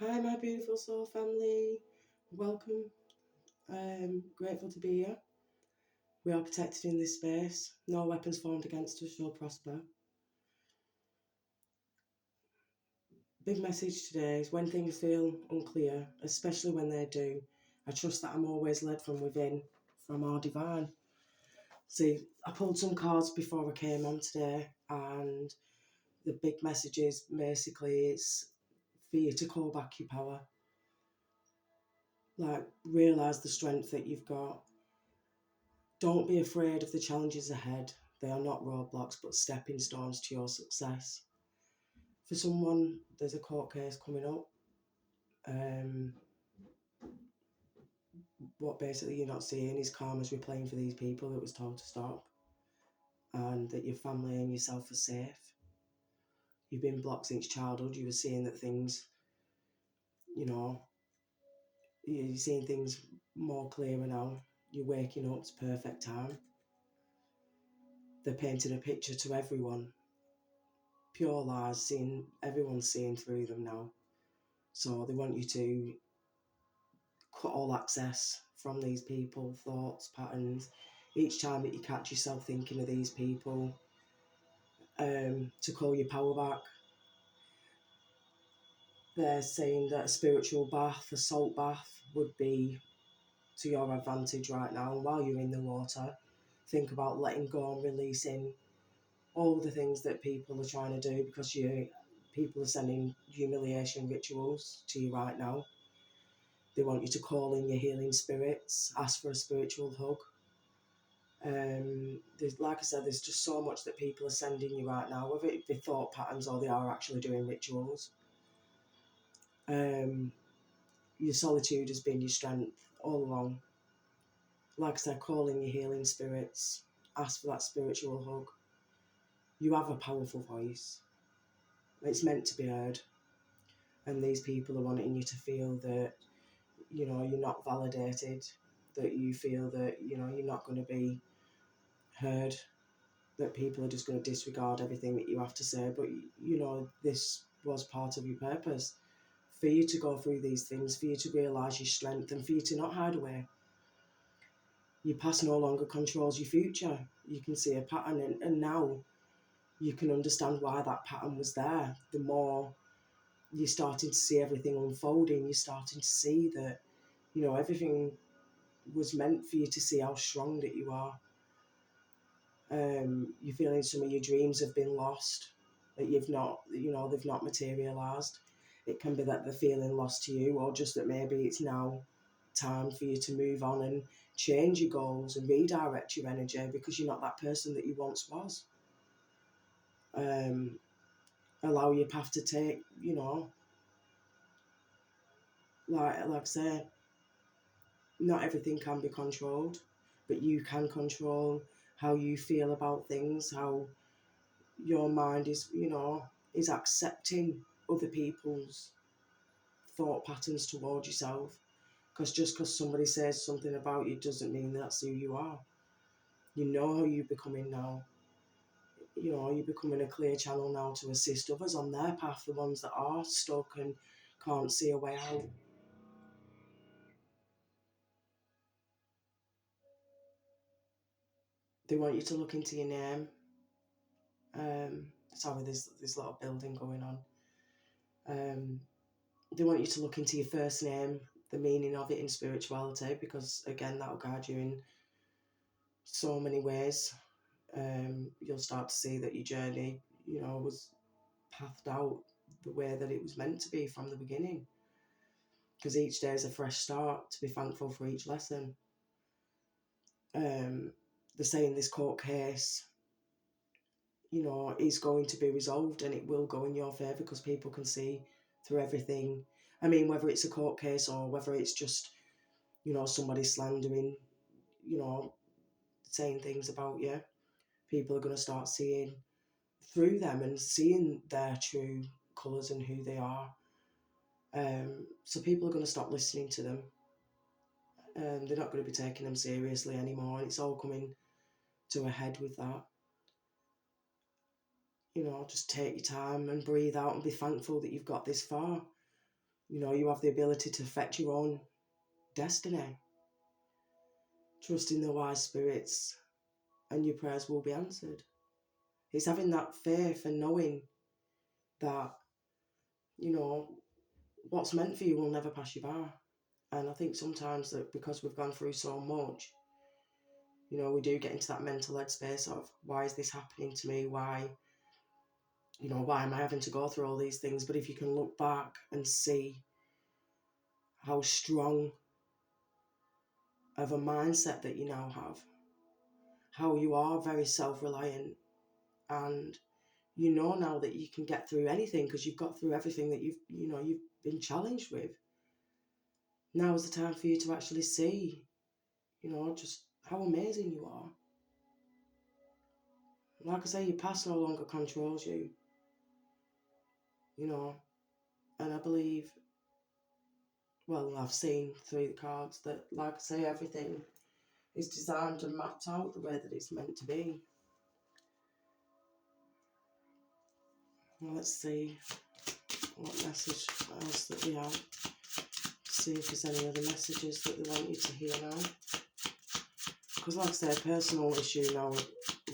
Hi, my beautiful soul family. Welcome. I'm grateful to be here. We are protected in this space. No weapons formed against us shall prosper. Big message today is when things feel unclear, especially when they do, I trust that I'm always led from within, from our divine. See, I pulled some cards before I came on today, and the big message is basically it's for you to call back your power. Like, realise the strength that you've got. Don't be afraid of the challenges ahead. They are not roadblocks but stepping stones to your success. For someone, there's a court case coming up. Um, what basically you're not seeing is karma's replaying for these people that was told to stop, and that your family and yourself are safe. You've been blocked since childhood. You were seeing that things, you know, you're seeing things more clearer now. You're waking up, it's perfect time. They're painting a picture to everyone. Pure lies, seeing everyone's seeing through them now. So they want you to cut all access from these people, thoughts, patterns. Each time that you catch yourself thinking of these people, to call your power back. They're saying that a spiritual bath, a salt bath, would be to your advantage right now. And while you're in the water, think about letting go and releasing all the things that people are trying to do, because people are sending humiliation rituals to you right now. They want you to call in your healing spirits, ask for a spiritual hug. Like I said, there's just so much that people are sending you right now, whether it be thought patterns or they are actually doing rituals. Your solitude has been your strength all along. Like I said, call in your healing spirits, ask for that spiritual hug. You have a powerful voice. It's meant to be heard. And these people are wanting you to feel that, you're not validated, that you feel that, you're not going to be heard, that people are just going to disregard everything that you have to say. But, this was part of your purpose, for you to go through these things, for you to realise your strength, and for you to not hide away. Your past no longer controls your future. You can see a pattern, and now you can understand why that pattern was there. The more you're starting to see everything unfolding, you're starting to see that, everything was meant for you to see how strong that you are. You're feeling some of your dreams have been lost, that they've not materialised. It can be that they're feeling lost to you, or just that maybe it's now time for you to move on and change your goals and redirect your energy, because you're not that person that you once was. Allow your path to take, like I say, not everything can be controlled, but you can control how you feel about things, how your mind is accepting other people's thought patterns towards yourself. Because just because somebody says something about you doesn't mean that's who you are. You know how you're becoming now. You're becoming a clear channel now to assist others on their path, the ones that are stuck and can't see a way out. They want you to look into your name. Sorry, there's this little building going on. They want you to look into your first name, the meaning of it in spirituality, because again, that'll guide you in so many ways. You'll start to see that your journey, was pathed out the way that it was meant to be from the beginning. Because each day is a fresh start, to be thankful for each lesson. They're saying this court case, is going to be resolved, and it will go in your favour, because people can see through everything. I mean, whether it's a court case or whether it's just, somebody slandering, saying things about you, people are going to start seeing through them and seeing their true colours and who they are. So people are going to stop listening to them. They're not going to be taking them seriously anymore, and it's all coming to a head with that. Just take your time and breathe out and be thankful that you've got this far. You know, you have the ability to affect your own destiny. Trust in the wise spirits and your prayers will be answered. It's having that faith and knowing that, you know, what's meant for you will never pass you by. And I think sometimes that because we've gone through so much, you know, we do get into that mental headspace of, why is this happening to me? Why, you know, why am I having to go through all these things? But if you can look back and see how strong of a mindset that you now have, how you are very self-reliant, and you know now that you can get through anything because you've got through everything that you've been challenged with. Now is the time for you to actually see, you know, just how amazing you are. Like I say, your past no longer controls you, you know, and I believe, well, I've seen through the cards that, like I say, everything is designed and mapped out the way that it's meant to be. Well, let's see what message else that we have. See if there's any other messages that they want you to hear now. Because like I say, a personal issue now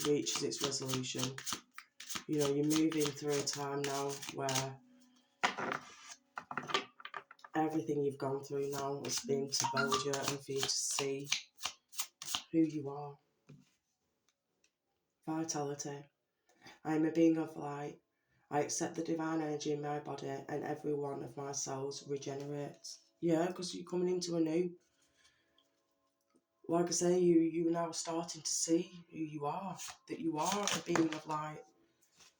reaches its resolution. You know, you're moving through a time now where everything you've gone through now has been to build you and for you to see who you are. Vitality. I am a being of light. I accept the divine energy in my body and every one of my cells regenerates. Yeah, because you're coming into a new, like I say, you're now starting to see who you are, that you are a being of light,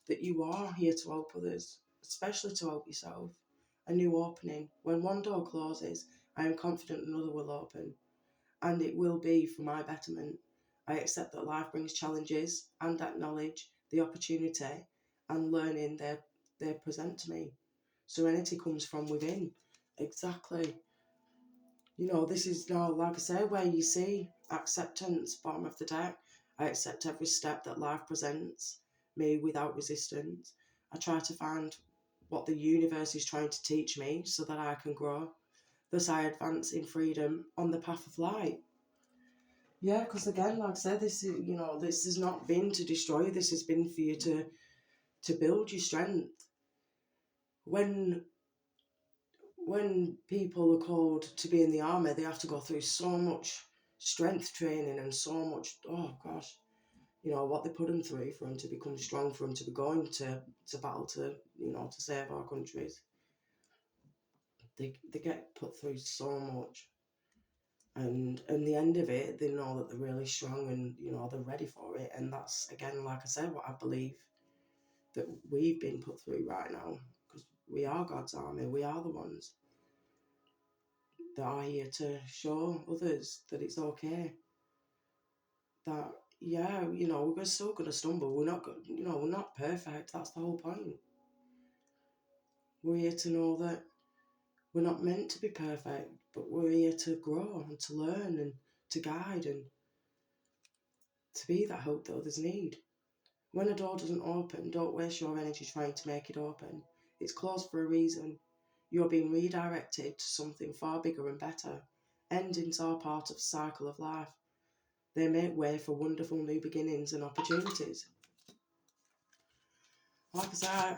that you are here to help others, especially to help yourself. A new opening. When one door closes, I am confident another will open, and it will be for my betterment. I accept that life brings challenges and acknowledge the opportunity and learning they present to me. Serenity comes from within. Exactly. You know, this is now, like I say, where you see acceptance, bottom of the deck. I accept every step that life presents me without resistance. I try to find what the universe is trying to teach me so that I can grow. Thus I advance in freedom on the path of light. Yeah, because again, like I said, this is, you know, this has not been to destroy you. This has been for you to build your strength. When people are called to be in the army, they have to go through so much strength training and so much, oh gosh, you know, what they put them through for them to become strong, for them to be going to battle to, you know, to save our countries. They get put through so much. And in the end of it, they know that they're really strong and, you know, they're ready for it. And that's, again, like I said, what I believe that we've been put through right now. Because we are God's army. We are the ones that are here to show others that it's okay. That, yeah, you know, we're still going to stumble. We're not, you know, we're not perfect. That's the whole point. We're here to know that we're not meant to be perfect, but we're here to grow and to learn and to guide and to be that hope that others need. When a door doesn't open, don't waste your energy trying to make it open. It's closed for a reason. You're being redirected to something far bigger and better. Endings are part of the cycle of life. They make way for wonderful new beginnings and opportunities. Like I say,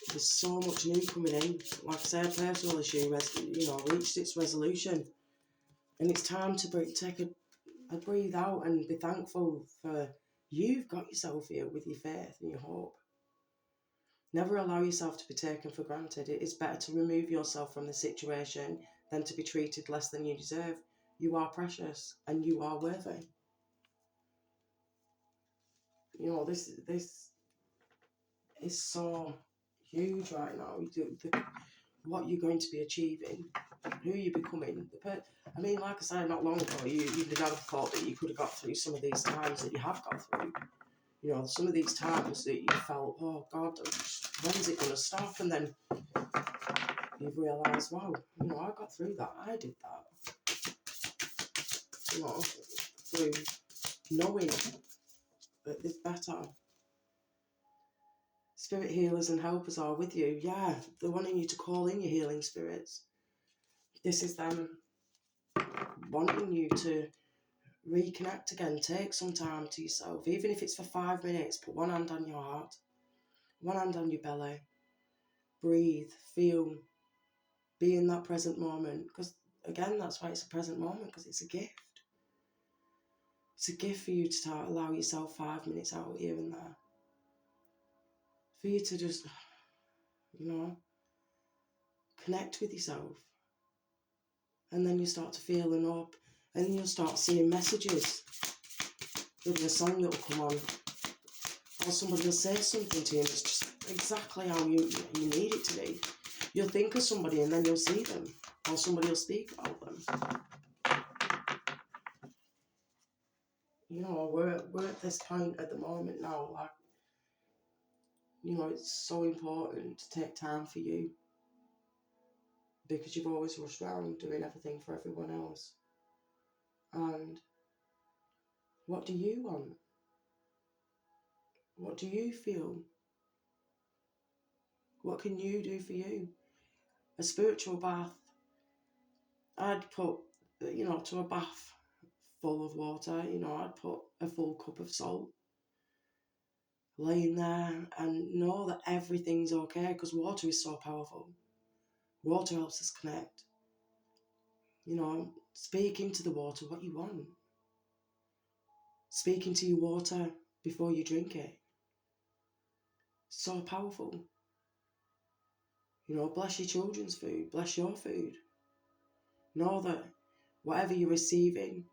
there's so much new coming in. Like I say, a personal issue, reached its resolution. And it's time to take a breathe out and be thankful for you've got yourself here with your faith and your hope. Never allow yourself to be taken for granted. It is better to remove yourself from the situation than to be treated less than you deserve. You are precious and you are worthy. You know, this is so huge right now. What you're going to be achieving, who you're becoming. I mean, like I said, not long ago, you'd never thought that you could have got through some of these times that you have got through. You know, some of these times that you felt, oh God, when's it going to stop? And then you've realised, wow, you know, I got through that. I did that. You know, through knowing that it's better. Spirit healers and helpers are with you. Yeah, they're wanting you to call in your healing spirits. This is them wanting you to reconnect again. Take some time to yourself, even if it's for 5 minutes. Put one hand on your heart, one hand on your belly. Breathe, feel, be in that present moment. Because again, that's why it's a present moment, because it's a gift. It's a gift for you to allow yourself 5 minutes out here and there. For you to just, connect with yourself. And then you start to feel an up, and you'll start seeing messages. There'll be a song that will come on, or somebody will say something to you, and it's just exactly how you need it to be. You'll think of somebody, and then you'll see them, or somebody will speak about them. We're at this point at the moment now, like, it's so important to take time for you, because you've always rushed around doing everything for everyone else. And what do you want? What do you feel? What can you do for you? A spiritual bath. I'd put, to a bath full of water, I'd put a full cup of salt. Laying there and know that everything's okay, because water is so powerful. Water helps us connect. Speak into the water what you want. Speak into your water before you drink it. So powerful. Bless your children's food. Bless your food. Know that whatever you're receiving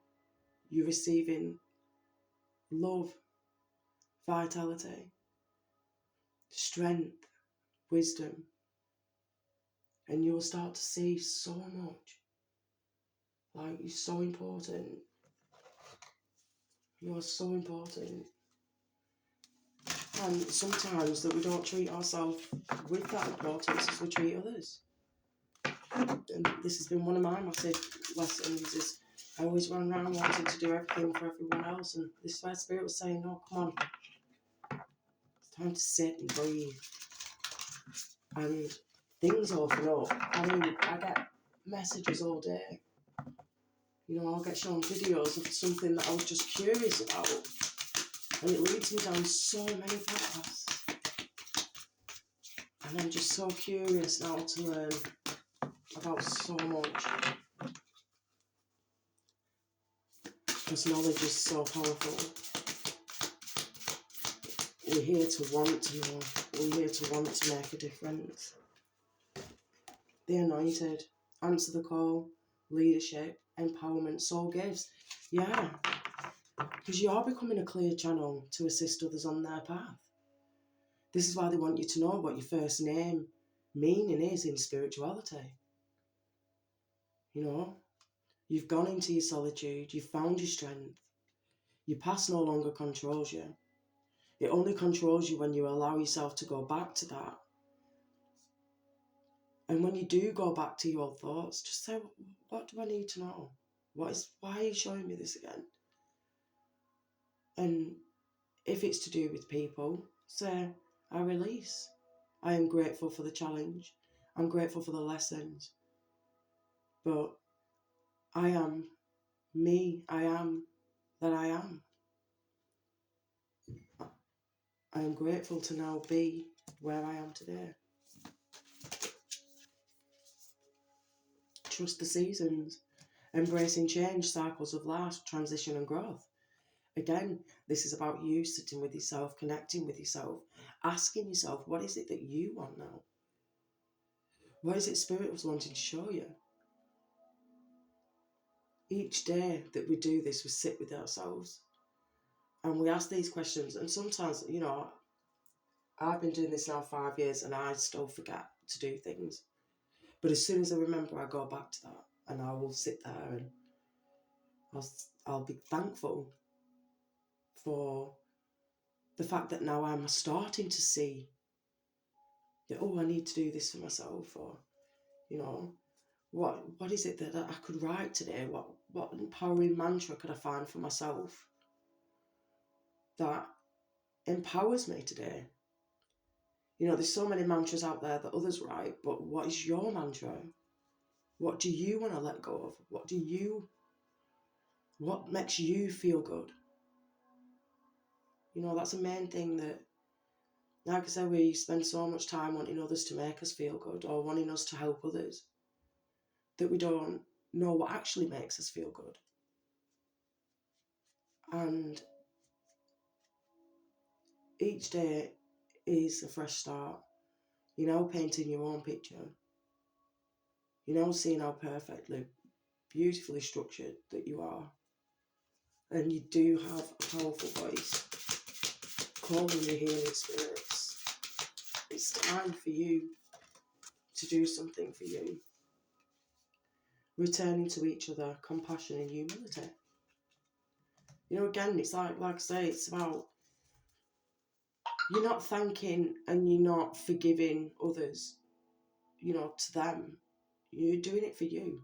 love, vitality, strength, wisdom. And you will start to see so much. Like, you're so important. You're so important. And sometimes that we don't treat ourselves with that importance as we treat others. And this has been one of my massive lessons, is I always run around wanting to do everything for everyone else, and this is why Spirit was saying, no, come on. It's time to sit and breathe. And things open up. I get messages all day. I'll get shown videos of something that I was just curious about, and it leads me down so many paths. And I'm just so curious now to learn about so much. Because knowledge is so powerful. We're here to want to know. We're here to want to make a difference. The anointed, answer the call, leadership, empowerment, soul gifts. Yeah. Because you are becoming a clear channel to assist others on their path. This is why they want you to know what your first name meaning is in spirituality. You've gone into your solitude, you've found your strength. Your past no longer controls you. It only controls you when you allow yourself to go back to that. And when you do go back to your thoughts, just say, what do I need to know? Why are you showing me this again? And if it's to do with people, say, I release. I am grateful for the challenge. I'm grateful for the lessons. But I am me. I am that I am. I am grateful to now be where I am today. Trust the seasons. Embracing change, cycles of life, transition and growth. Again, this is about you sitting with yourself, connecting with yourself, asking yourself, what is it that you want now? What is it Spirit was wanting to show you? Each day that we do this, we sit with ourselves and we ask these questions. And sometimes, I've been doing this now 5 years and I still forget to do things. But as soon as I remember, I go back to that and I will sit there and I'll be thankful for the fact that now I'm starting to see that, I need to do this for myself, or, what is it that I could write today? What empowering mantra could I find for myself that empowers me today? You know, there's so many mantras out there that others write, but what is your mantra? What do you want to let go of? What makes you feel good? You know, that's the main thing that, like I said, we spend so much time wanting others to make us feel good or wanting us to help others that we don't know what actually makes us feel good. And each day is a fresh start. You know, painting your own picture. You know, seeing how perfectly, beautifully structured that you are. And you do have a powerful voice. Calling your healing spirits. It's time for you to do something for you. Returning to each other, compassion and humility. You know, again, it's like I say, it's about you're not thanking and you're not forgiving others, you know, to them. You're doing it for you.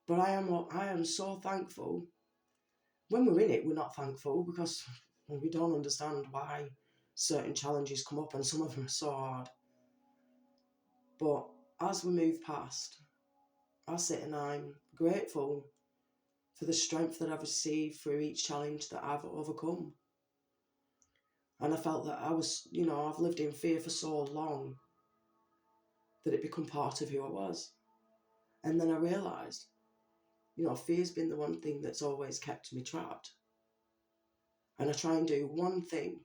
But I am so thankful. When we're in it, we're not thankful because we don't understand why certain challenges come up, and some of them are so hard. But as we move past, I sit and I'm grateful for the strength that I've received through each challenge that I've overcome. And I felt that I've lived in fear for so long that it become part of who I was. And then I realised, fear's been the one thing that's always kept me trapped. And I try and do one thing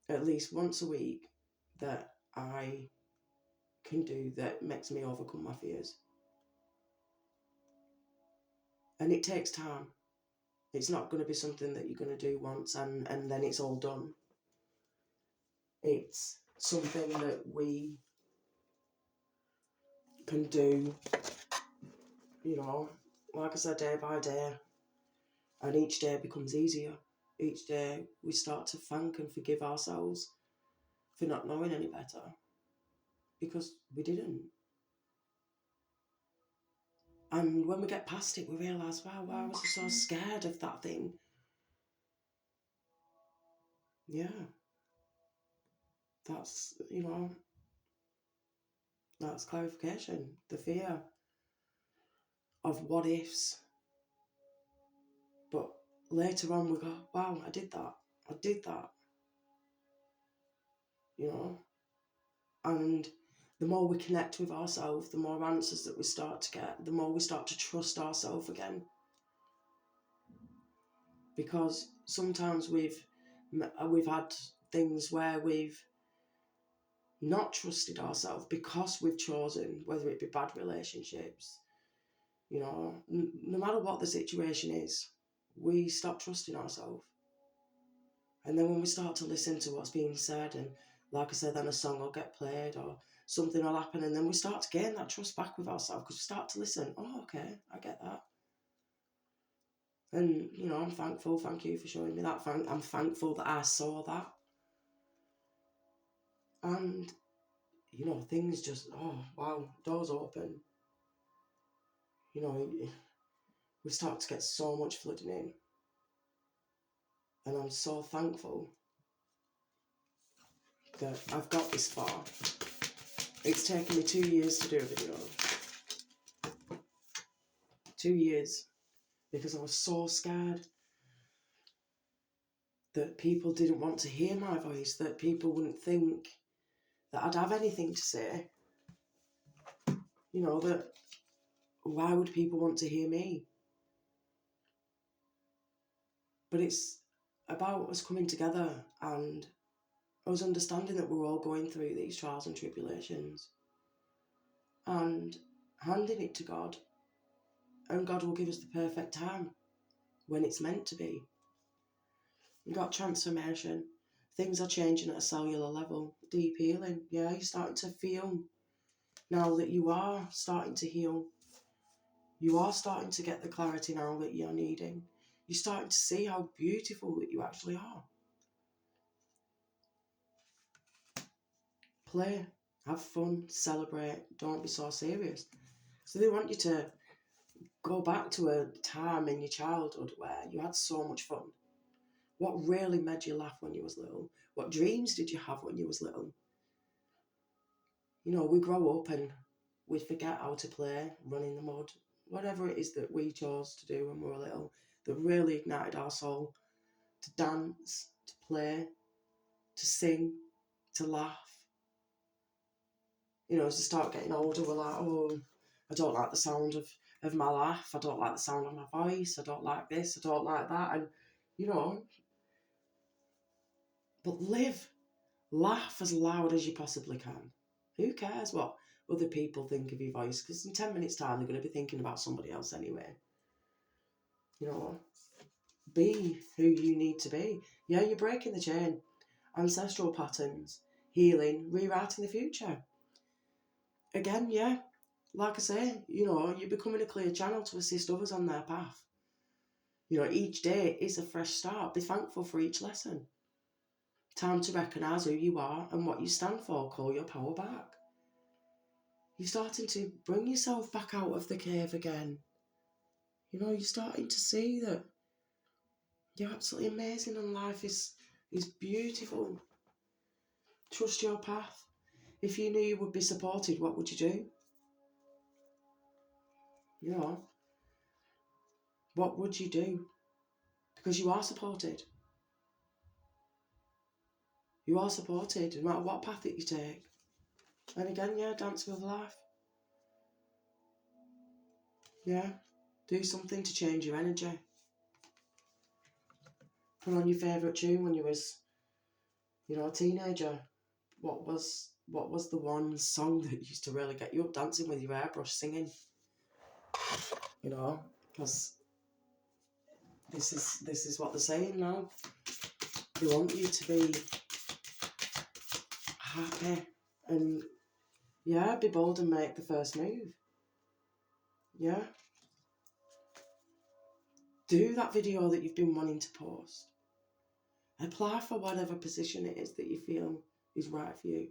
at least once a week that I can do that makes me overcome my fears. And it takes time. It's not going to be something that you're going to do once and then it's all done. It's something that we can do, like I said, day by day. And each day becomes easier. Each day we start to thank and forgive ourselves for not knowing any better. Because we didn't. And when we get past it, we realise, wow, why was I so scared of that thing? Yeah. That's clarification. The fear of what ifs. But later on we go, wow, I did that. And the more we connect with ourselves, the more answers that we start to get, the more we start to trust ourselves again. Because sometimes we've had things where we've not trusted ourselves because we've chosen, whether it be bad relationships, no matter what the situation is, we stop trusting ourselves. And then when we start to listen to what's being said, and like I said, then a song will get played or something will happen, and then we start to gain that trust back with ourselves because we start to listen. Oh, okay, I get that. And, I'm thankful. Thank you for showing me that. I'm thankful that I saw that. And, things just, oh, wow, doors open. We start to get so much flooding in. And I'm so thankful that I've got this far. It's taken me 2 years to do a video. 2 years. Because I was so scared that people didn't want to hear my voice, that people wouldn't think that I'd have anything to say. That why would people want to hear me? But it's about us coming together and us understanding that we're all going through these trials and tribulations and handing it to God. And God will give us the perfect time when it's meant to be. You've got transformation. Things are changing at a cellular level. Deep healing. Yeah, you're starting to feel now that you are starting to heal. You are starting to get the clarity now that you're needing. You're starting to see how beautiful that you actually are. Play, have fun, celebrate, don't be so serious. So they want you to go back to a time in your childhood where you had so much fun, What really made you laugh when you was little? What dreams did you have when you was little? You know, we grow up and we forget how to play, run in the mud, whatever it is that we chose to do when we were little that really ignited our soul, to dance, to play, to sing, to laugh. You know, as we start getting older, we're like, oh, I don't like the sound of my laugh. I don't like the sound of my voice. I don't like this. I don't like that. And, you know, but live. Laugh as loud as you possibly can. Who cares what other people think of your voice? Because in 10 minutes' time, they're going to be thinking about somebody else anyway. You know, be who you need to be. Yeah, you're breaking the chain. Ancestral patterns, healing, rewriting the future. Again, yeah, like I say, you know, you're becoming a clear channel to assist others on their path. You know, each day is a fresh start. Be thankful for each lesson. Time to recognise who you are and what you stand for. Call your power back. You're starting to bring yourself back out of the cave again. You know, you're starting to see that you're absolutely amazing and life is beautiful. Trust your path. If you knew you would be supported, what would you do? You know, what would you do? Because you are supported. You are supported no matter what path that you take. And again, yeah, dance with life. Yeah, do something to change your energy. Put on your favourite tune when you was, you know, a teenager. What was the one song that used to really get you up dancing with your airbrush singing? You know, because this is what they're saying now. They want you to be happy and, yeah, be bold and make the first move. Yeah. Do that video that you've been wanting to post. Apply for whatever position it is that you feel is right for you.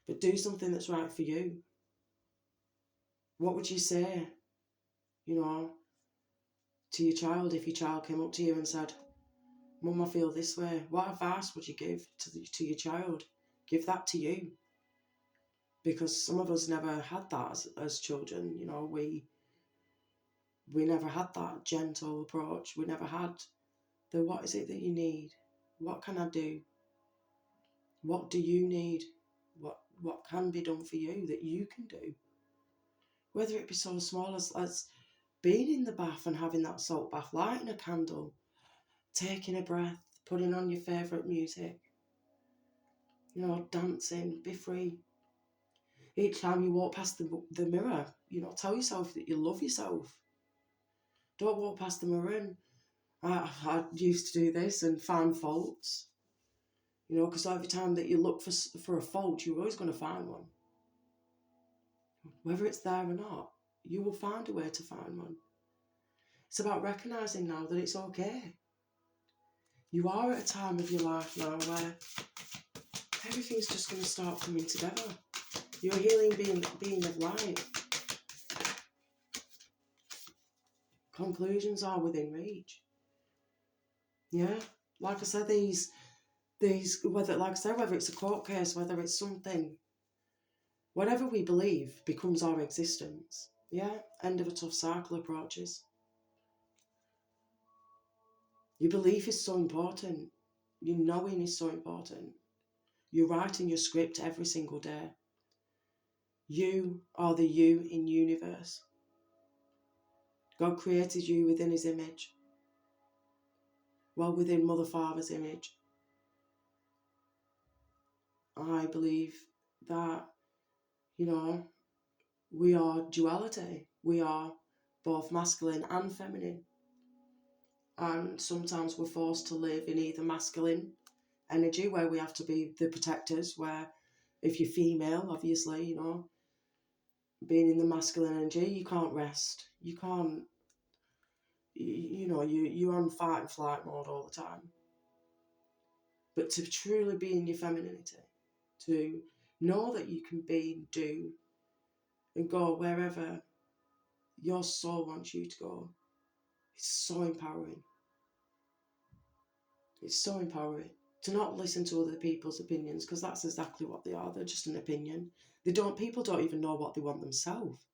But do something that's right for you. What would you say, you know, to your child if your child came up to you and said, Mum, I feel this way? What advice would you give to your child? Give that to you. Because some of us never had that as children. You know, we never had that gentle approach. We never had the what is it that you need? What can I do? What do you need? What can be done for you that you can do? Whether it be so small as being in the bath and having that salt bath, lighting a candle, taking a breath, putting on your favourite music, you know, dancing, be free. Each time you walk past the mirror, you know, tell yourself that you love yourself. Don't walk past the mirror and I used to do this and find faults. You know, because every time that you look for a fault, you're always going to find one. Whether it's there or not, you will find a way to find one. It's about recognising now that it's okay. You are at a time of your life now where everything's just going to start coming together. You're a healing being of light. Conclusions are within reach. Yeah, like I said, these whether it's a court case, whether it's something, whatever we believe becomes our existence. Yeah, end of a tough cycle approaches. Your belief is so important. Your knowing is so important. You're writing your script every single day. You are the you in universe. God created you within his image. Well, within Mother Father's image. I believe that, you know, we are duality. We are both masculine and feminine. And sometimes we're forced to live in either masculine energy, where we have to be the protectors, where if you're female, obviously, you know, being in the masculine energy, you can't rest. You can't, you know, you're on fight and flight mode all the time. But to truly be in your femininity, to know that you can be and do and go wherever your soul wants you to go, it's so empowering. It's so empowering to not listen to other people's opinions, because that's exactly what they are. They're just an opinion. People don't even know what they want themselves.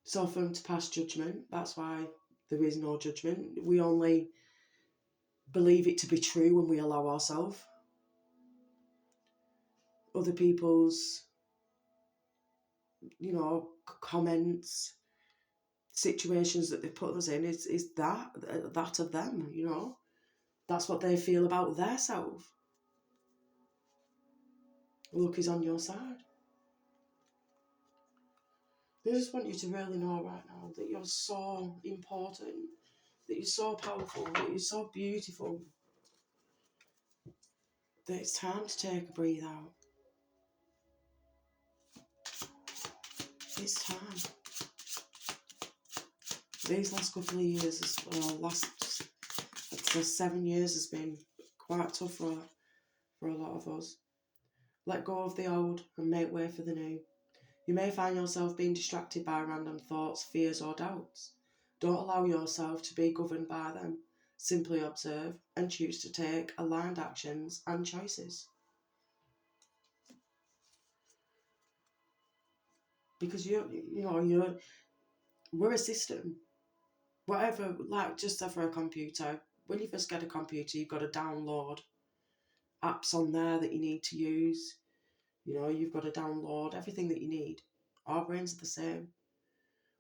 So for them to pass judgment, that's why there is no judgment. We only believe it to be true when we allow ourselves. Other people's, comments, situations that they've put us in is that of them, That's what they feel about their self. Luck is on your side. I just want you to really know right now that you're so important, that you're so powerful, that you're so beautiful, that it's time to take a breathe out. It's time. These last couple of years, last 7 years has been quite tough for a lot of us. Let go of the old and make way for the new. You may find yourself being distracted by random thoughts, fears or doubts. Don't allow yourself to be governed by them. Simply observe and choose to take aligned actions and choices. Because we're a system. Whatever, like just for a computer, when you first get a computer, you've got to download apps on there that you need to use. You've got to download everything that you need. Our brains are the same.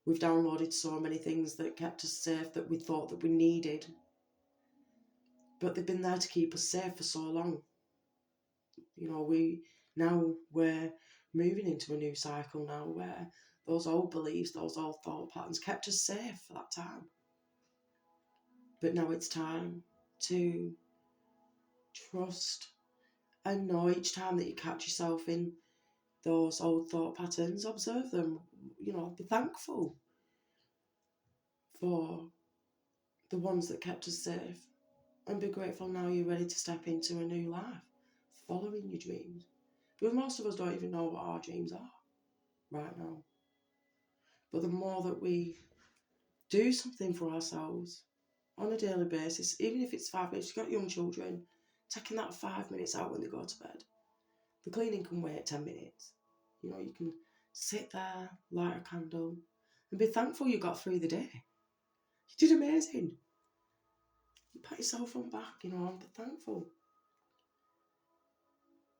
We've downloaded so many things that kept us safe that we thought that we needed. But they've been there to keep us safe for so long. We're moving into a new cycle now where those old beliefs, those old thought patterns kept us safe for that time. But now it's time to trust and know each time that you catch yourself in those old thought patterns, observe them, be thankful for the ones that kept us safe, and be grateful now you're ready to step into a new life, following your dreams. Because most of us don't even know what our dreams are right now. But the more that we do something for ourselves on a daily basis, even if it's 5 minutes, you've got young children, taking that 5 minutes out when they go to bed. The cleaning can wait 10 minutes. You can sit there, light a candle, and be thankful you got through the day. You did amazing. You pat yourself on the back, and be thankful.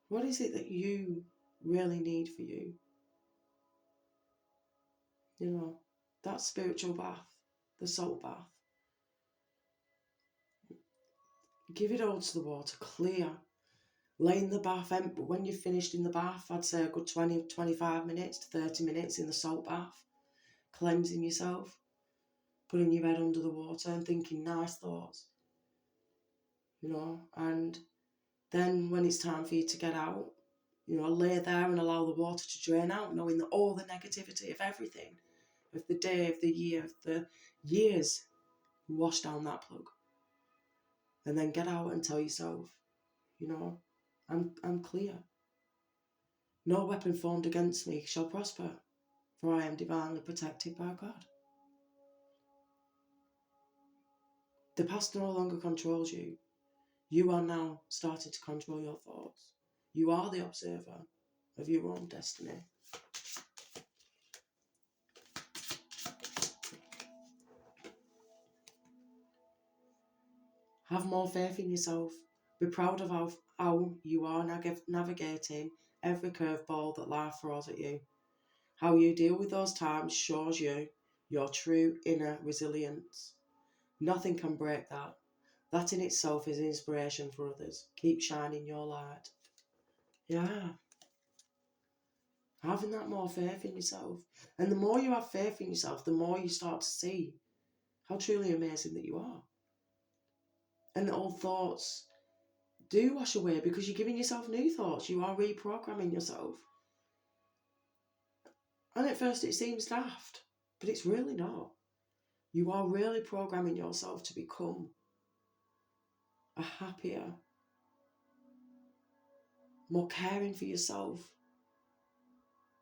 What is it that you really need for you? That spiritual bath, the salt bath. Give it all to the water, clear. Lay in the bath, but when you've finished in the bath, I'd say a good 20, 25 minutes to 30 minutes in the salt bath, cleansing yourself, putting your head under the water and thinking nice thoughts, and then when it's time for you to get out, lay there and allow the water to drain out, knowing that all the negativity of everything, of the day, of the year, of the years, wash down that plug. And then get out and tell yourself, I'm clear. No weapon formed against me shall prosper, for I am divinely protected by God. The past no longer controls you. You are now starting to control your thoughts. You are the observer of your own destiny. Have more faith in yourself. Be proud of how you are navigating every curveball that life throws at you. How you deal with those times shows you your true inner resilience. Nothing can break that. That in itself is inspiration for others. Keep shining your light. Yeah. Having that more faith in yourself. And the more you have faith in yourself, the more you start to see how truly amazing that you are. And the old thoughts do wash away because you're giving yourself new thoughts. You are reprogramming yourself. And at first it seems daft, but it's really not. You are really programming yourself to become a happier, more caring for yourself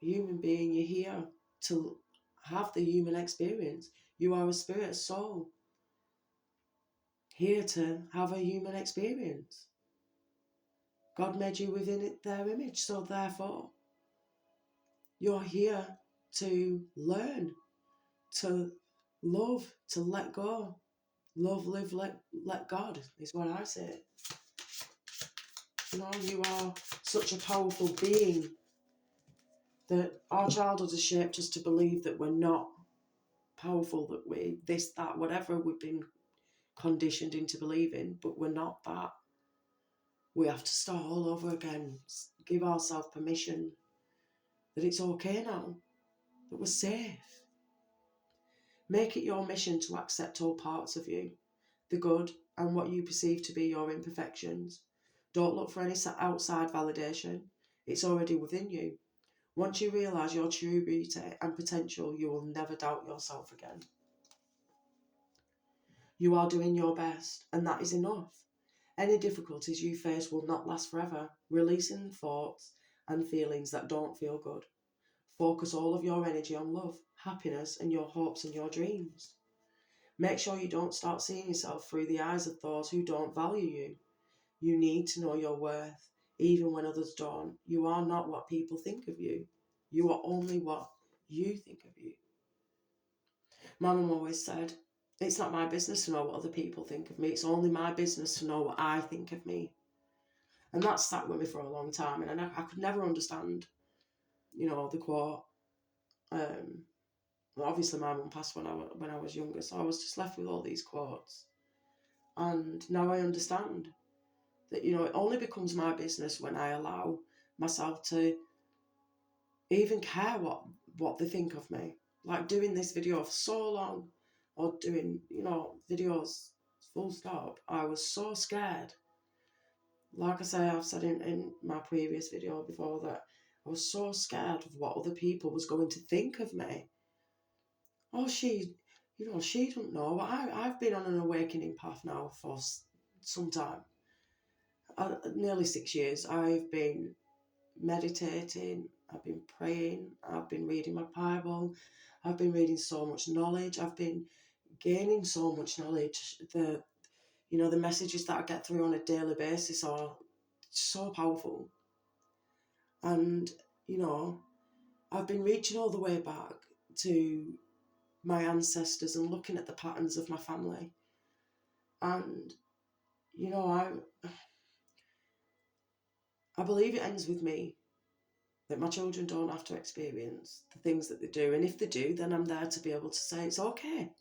human being. You're here to have the human experience. You are a spirit, a soul. here to have a human experience. God made you within their image, so therefore you're here to learn, to love, to let go. Love, live, let God is what I say. You know, you are such a powerful being that our childhood has shaped us to believe that we're not powerful, that we this, that, whatever we've been conditioned into believing, but we're not that. We have to start all over again, give ourselves permission that it's okay now, that we're safe. Make it your mission to accept all parts of you, the good and what you perceive to be your imperfections. Don't look for any outside validation. It's already within you. Once you realise your true beauty and potential, you will never doubt yourself again. You are doing your best, and that is enough. Any difficulties you face will not last forever. Releasing thoughts and feelings that don't feel good. Focus all of your energy on love, happiness, and your hopes and your dreams. Make sure you don't start seeing yourself through the eyes of those who don't value you. You need to know your worth, even when others don't. You are not what people think of you. You are only what you think of you. My mum always said, it's not my business to know what other people think of me. It's only my business to know what I think of me. And that sat with me for a long time. And I could never understand, the quote. Obviously, my mum passed when I was younger, so I was just left with all these quotes. And now I understand that, it only becomes my business when I allow myself to even care what they think of me. Like doing this video for so long, or doing, videos full stop, I was so scared. Like I say, I've said in my previous video before that I was so scared of what other people was going to think of me. Oh, she don't know. I've been on an awakening path now for some time. Nearly 6 years. I've been meditating, I've been praying, I've been reading my Bible, I've been reading so much knowledge, I've been gaining so much knowledge. The messages that I get through on a daily basis are so powerful. And, I've been reaching all the way back to my ancestors and looking at the patterns of my family. And, I believe it ends with me, that my children don't have to experience the things that they do. And if they do, then I'm there to be able to say, it's okay.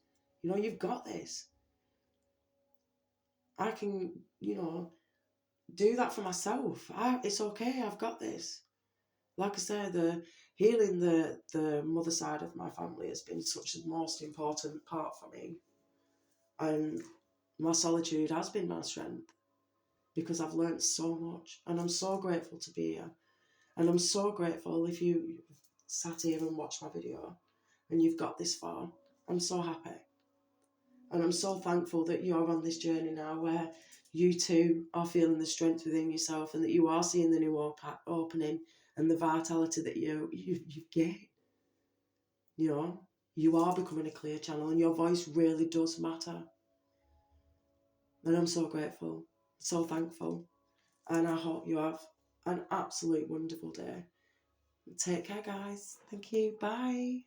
You've got this. I can, do that for myself. It's okay. I've got this. Like I say, the healing the mother side of my family has been such the most important part for me. And my solitude has been my strength, because I've learned so much, and I'm so grateful to be here. And I'm so grateful if you sat here and watched my video and you've got this far. I'm so happy. And I'm so thankful that you're on this journey now where you too are feeling the strength within yourself, and that you are seeing the new opening and the vitality that you get. You are becoming a clear channel, and your voice really does matter. And I'm so grateful, so thankful. And I hope you have an absolute wonderful day. Take care, guys. Thank you. Bye.